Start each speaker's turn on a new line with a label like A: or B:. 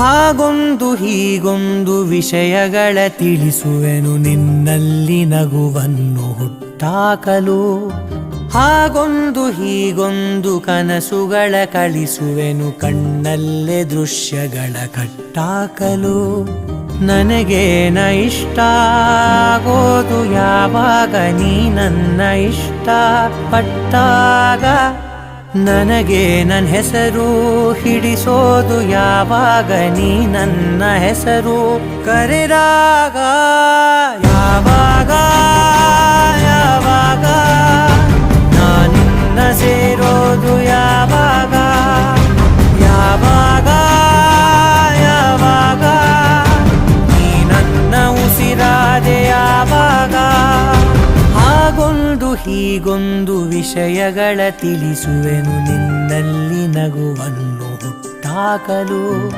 A: ಹಾಗೊಂದು ಹೀಗೊಂದು ವಿಷಯಗಳ ತಿಳಿಸುವೆನು ನಿನ್ನಲ್ಲಿ ನಗುವನ್ನು ಹುಟ್ಟಾಕಲು. ಹಾಗೊಂದು ಹೀಗೊಂದು ಕನಸುಗಳ ಕಳಿಸುವೆನು ಕಣ್ಣಲ್ಲೇ ದೃಶ್ಯಗಳ ಕಟ್ಟಾಕಲು. ನನಗೇನ ಇಷ್ಟ ಆಗೋದು ಯಾವಾಗ ನೀ ನನ್ನ ಇಷ್ಟ ಪಟ್ಟಾಗ. ನನಗೆ ನನ್ನ ಹೆಸರು ಹಿಡಿಸೋದು ಯಾವಾಗ ನೀ ನನ್ನ ಹೆಸರು ಕರೆದಾಗ. ಯಾವಾಗ ಯಾವಾಗ ನಾನಿನ್ನ ಸೇರೋದು ಯಾವಾಗ. ಯಾವಾಗ ಯಾವಾಗ ನೀ ನನ್ನ ಉಸಿರಾದೆ ಯಾವಾಗ. ಹಾಗೊಂದು ಹೀಗೊಂದು ವಿಷಯಗಳ ತಿಳಿಸುವೆನು ನಿನ್ನಲ್ಲಿ ನಗುವನ್ನು ಹುಟ್ಟಾಕಲು.